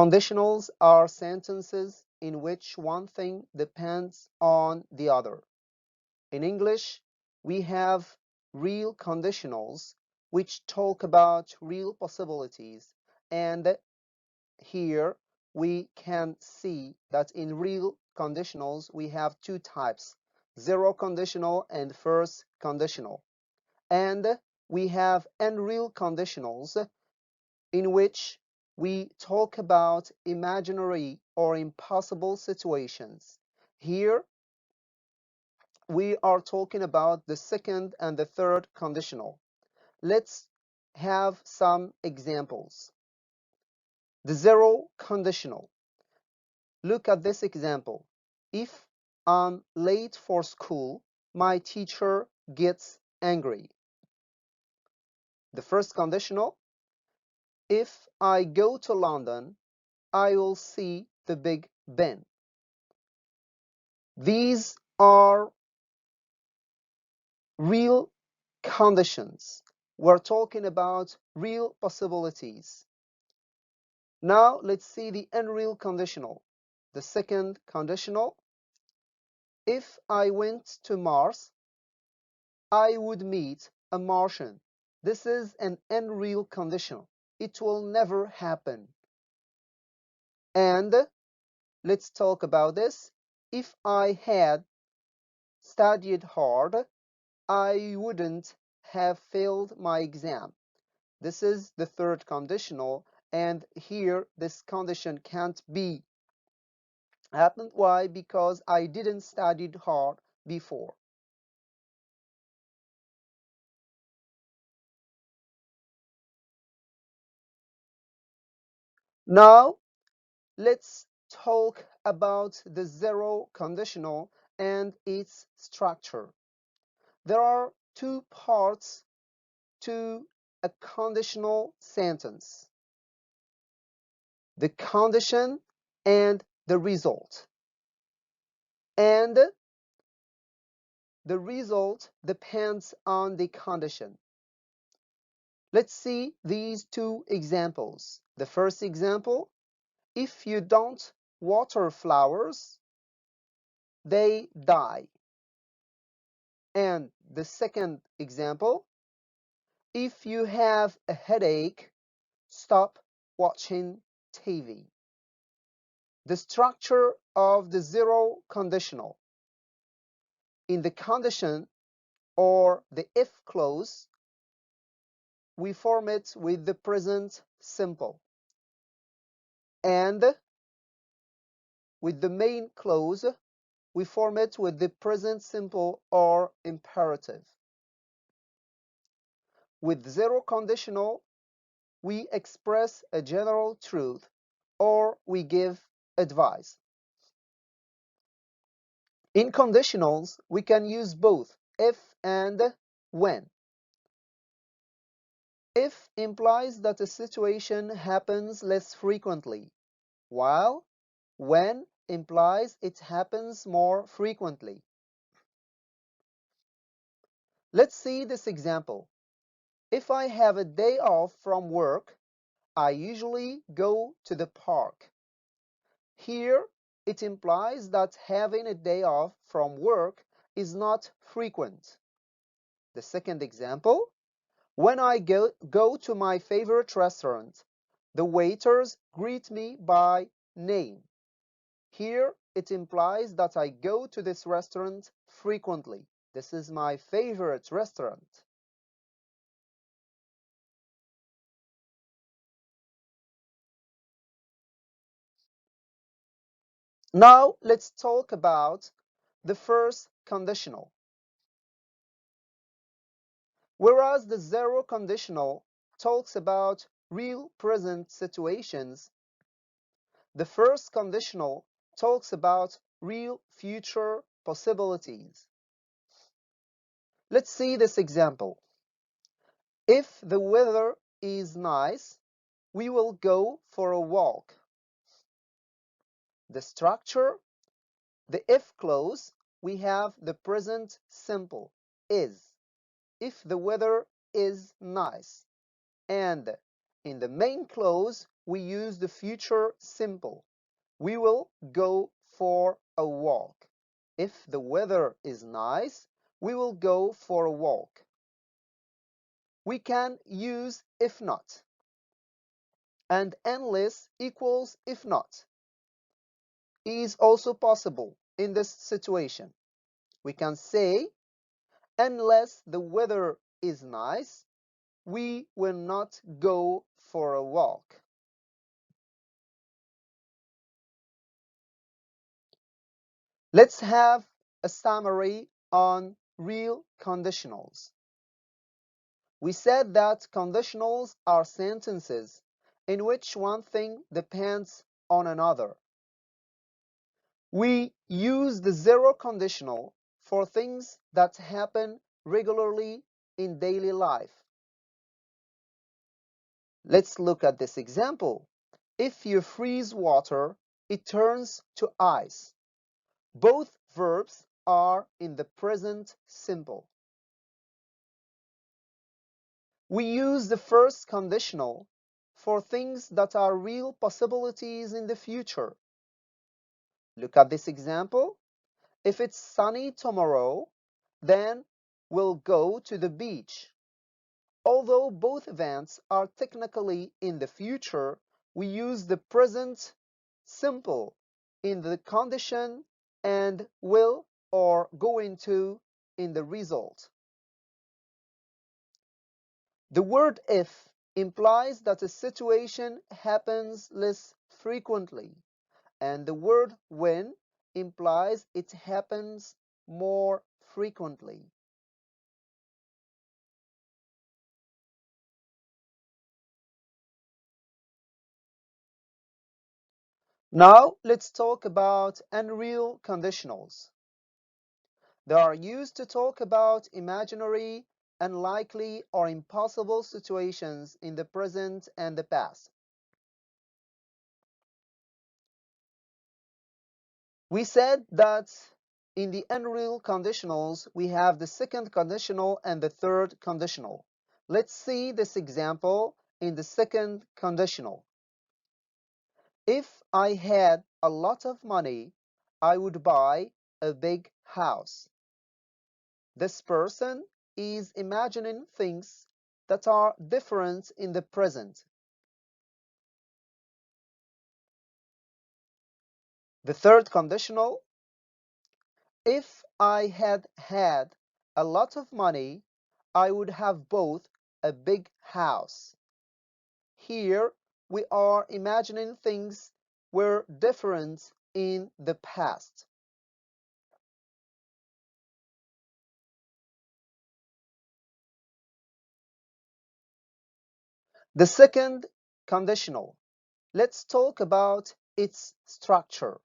Conditionals are sentences in which one thing depends on the other. In English, we have real conditionals, which talk about real possibilities, and here we can see that in real conditionals we have two types, zero conditional and first conditional. And we have unreal conditionals in which we talk about imaginary or impossible situations. Here we are talking about the second and the third conditional. Let's have some examples. The zero conditional. Look at this example. If I'm late for school, my teacher gets angry. The first conditional. If I go to London, I will see the Big Ben. These are real conditions. We're talking about real possibilities. Now let's see the unreal conditional. The second conditional. If I went to Mars, I would meet a Martian. This is an unreal condition. It will never happen. And let's talk about this. If I had studied hard, I wouldn't have failed my exam. This is the third conditional, and here this condition can't be happened. Why? Because I didn't study hard before. Now let's talk about the zero conditional and its structure. There are two parts to a conditional sentence: the condition and the result. And the result depends on the condition. Let's see these two examples. The first example: if you don't water flowers, they die. And the second example: if you have a headache, stop watching TV. The structure of the zero conditional. In the condition or the if clause, we form it with the present simple. And with the main clause, we form it with the present simple or imperative. With zero conditional, we express a general truth or we give advice. In conditionals, we can use both if and when. If implies that a situation happens less frequently, while when implies it happens more frequently. Let's see this example. If I have a day off from work, I usually go to the park. Here, it implies that having a day off from work is not frequent. The second example: when I go to my favorite restaurant, the waiters greet me by name. Here, it implies that I go to this restaurant frequently. This is my favorite restaurant. Now, let's talk about the first conditional. Whereas the zero conditional talks about real present situations, the first conditional talks about real future possibilities. Let's see this example. If the weather is nice, we will go for a walk. The structure: the if clause, we have the present simple, is. If the weather is nice. And in the main clause, we use the future simple. We will go for a walk. If the weather is nice, we will go for a walk. We can use if not. And unless equals if not is also possible in this situation. We can say, unless the weather is nice, we will not go for a walk. Let's have a summary on real conditionals. We said that conditionals are sentences in which one thing depends on another. We use the zero conditional for things that happen regularly in daily life. Let's look at this example. If you freeze water, it turns to ice. Both verbs are in the present simple. We use the first conditional for things that are real possibilities in the future. Look at this example. If it's sunny tomorrow, then we'll go to the beach. Although both events are technically in the future, we use the present simple in the condition and will or going to in the result. The word if implies that a situation happens less frequently, and the word when implies it happens more frequently. Now let's talk about unreal conditionals. They are used to talk about imaginary, unlikely, or impossible situations in the present and the past. We said that in the unreal conditionals, we have the second conditional and the third conditional. Let's see this example in the second conditional. If I had a lot of money, I would buy a big house. This person is imagining things that are different in the present. The third conditional, if I had had a lot of money, I would have bought a big house. Here we are imagining things were different in the past. The second conditional, let's talk about its structure.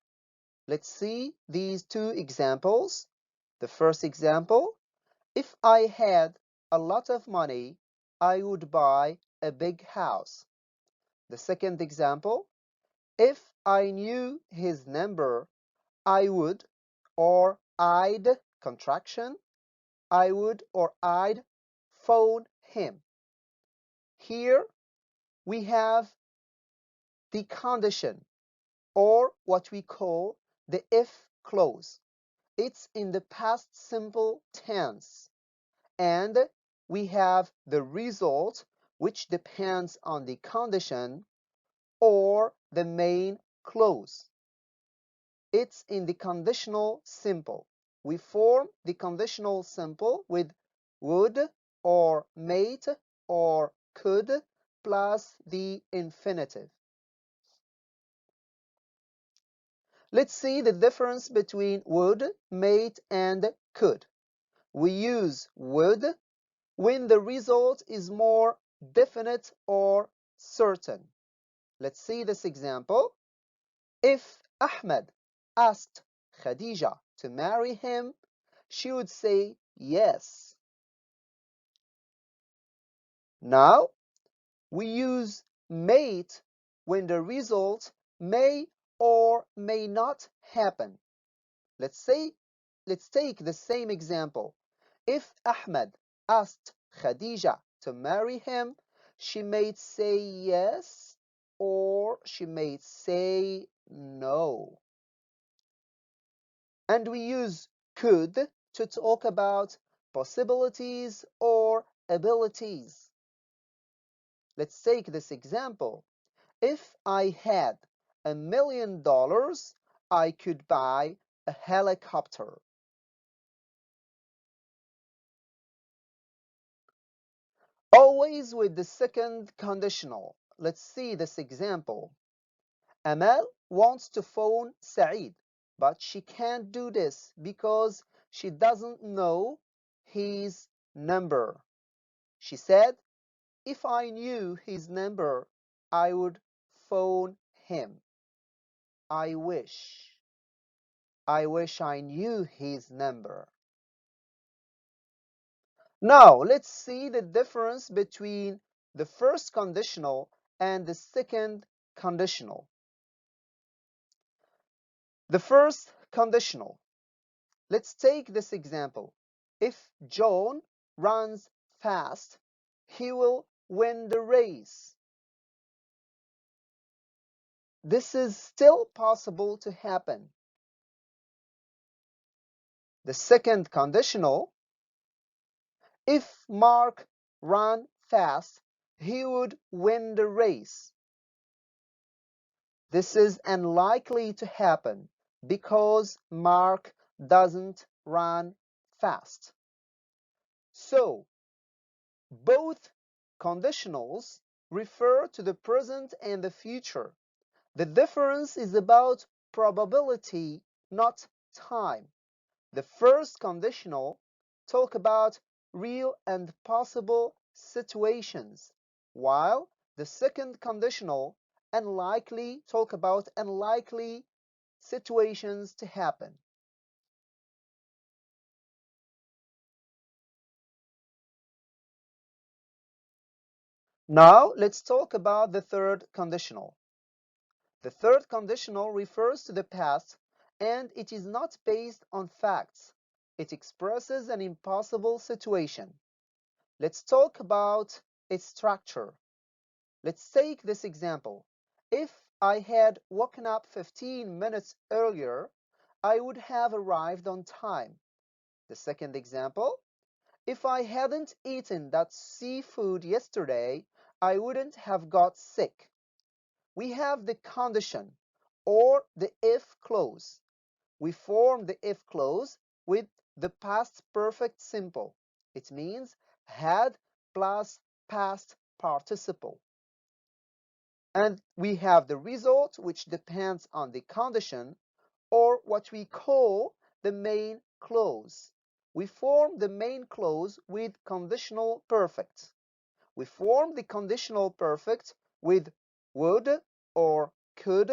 Let's see these two examples. The first example, if I had a lot of money, I would buy a big house. The second example, if I knew his number, I would or I'd contraction, I would or I'd phone him. Here we have the condition or what we call the if clause. It's in the past simple tense. And we have the result, which depends on the condition or the main clause. It's in the conditional simple. We form the conditional simple with would or might or could plus the infinitive. Let's see the difference between would, might, and could. We use would when the result is more definite or certain. Let's see this example. If Ahmed asked Khadija to marry him, she would say yes. Now, we use might when the result may or may not happen. Let's take the same example. If Ahmed asked Khadija to marry him, she may say yes, or she may say no. And we use could to talk about possibilities or abilities. Let's take this example. If I had $1 million, I could buy a helicopter. Always with the second conditional. Let's see this example. Amal wants to phone Saeed, but she can't do this because she doesn't know his number. She said, if I knew his number, I would phone him. I wish. I wish I knew his number. Now, let's see the difference between the first conditional and the second conditional. The first conditional. Let's take this example. If John runs fast, he will win the race. This is still possible to happen. The second conditional, if Mark ran fast, he would win the race. This is unlikely to happen because Mark doesn't run fast. So, both conditionals refer to the present and the future. The difference is about probability, not time. The first conditional talk about real and possible situations, while the second conditional unlikely talk about unlikely situations to happen. Now let's talk about the third conditional. The third conditional refers to the past and it is not based on facts. It expresses an impossible situation. Let's talk about its structure. Let's take this example. If I had woken up 15 minutes earlier, I would have arrived on time. The second example, if I hadn't eaten that seafood yesterday, I wouldn't have got sick. We have the condition or the if clause. We form the if clause with the past perfect simple. It means had plus past participle. And we have the result, which depends on the condition, or what we call the main clause. We form the main clause with conditional perfect. We form the conditional perfect with would or could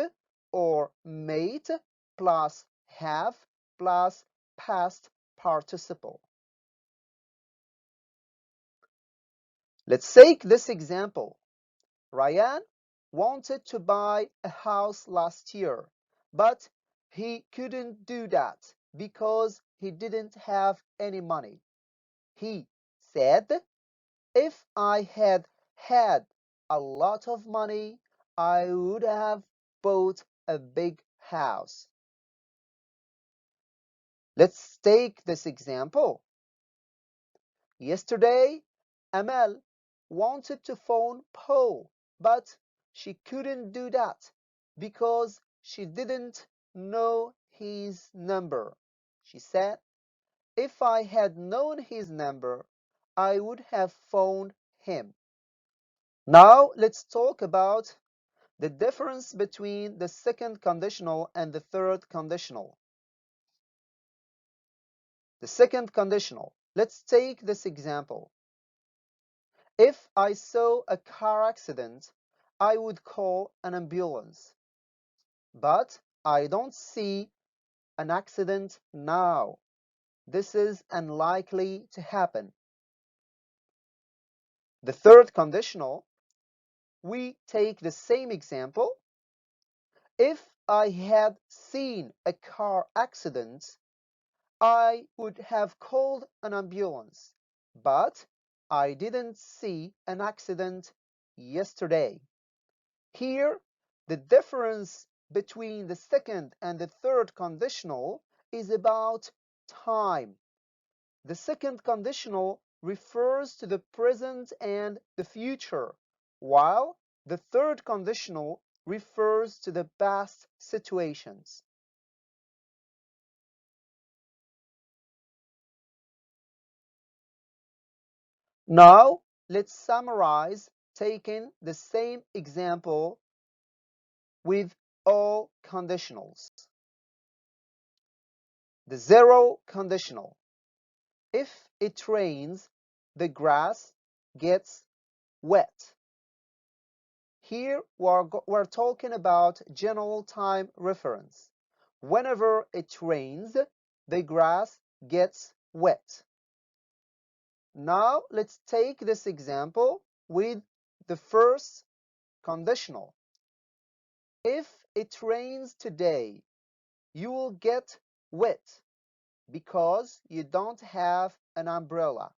or might plus have plus past participle. Let's take this example. Ryan wanted to buy a house last year, but he couldn't do that because he didn't have any money. He said, if I had had a lot of money, I would have bought a big house. Let's take this example. Yesterday, Amal wanted to phone Paul, but she couldn't do that because she didn't know his number. She said, if I had known his number, I would have phoned him. Now let's talk about the difference between the second conditional and the third conditional. The second conditional. Let's take this example. If I saw a car accident, I would call an ambulance. But I don't see an accident now. This is unlikely to happen. The third conditional, we take the same example. If I had seen a car accident, I would have called an ambulance. But I didn't see an accident yesterday. Here, the difference between the second and the third conditional is about time. The second conditional refers to the present and the future, while the third conditional refers to the past situations. Now, let's summarize taking the same example with all conditionals. The zero conditional. If it rains, the grass gets wet. Here we're talking about general time reference. Whenever it rains, the grass gets wet. Now let's take this example with the first conditional. If it rains today, you will get wet because you don't have an umbrella.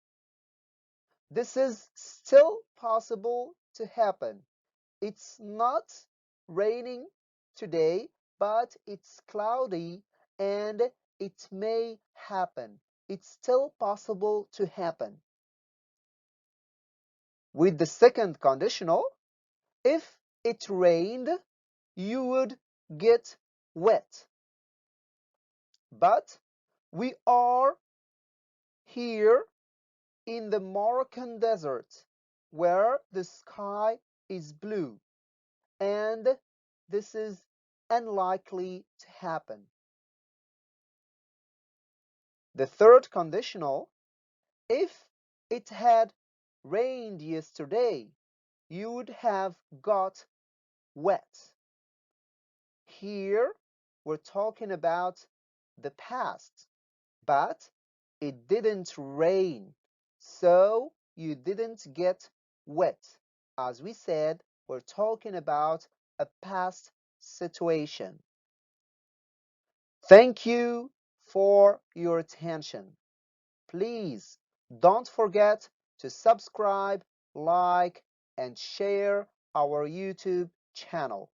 This is still possible to happen. It's not raining today, but it's cloudy and it may happen. It's still possible to happen. With the second conditional, if it rained, you would get wet. But we are here in the Moroccan desert where the sky is blue, and this is unlikely to happen. The third conditional, if it had rained yesterday, you would have got wet. Here we're talking about the past, but it didn't rain, so you didn't get wet. As we said, we're talking about a past situation. Thank you for your attention. Please don't forget to subscribe, like, and share our YouTube channel.